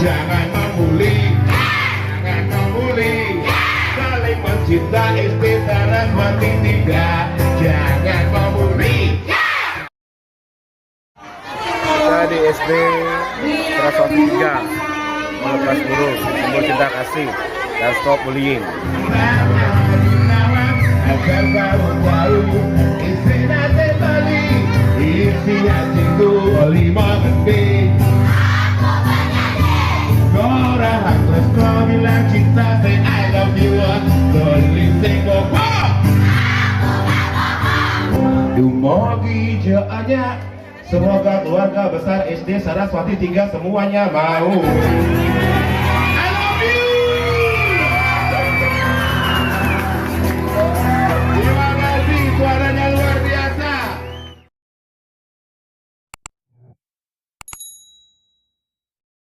Jangan membuli, jangan membuli, saling mencinta SD Saraswati 3. Jangan membuli. Kita di SD Saraswati 3 melepas burung, simbol cinta kasih dan stop bullying. Agar kamu tahu isi nasi Bali, isi hatiku lima gede. Orang terus kau bilang cinta, say I love you, tulis bobo. Dumogi jalannya, semoga keluarga besar SD Saraswati 3 semuanya mau.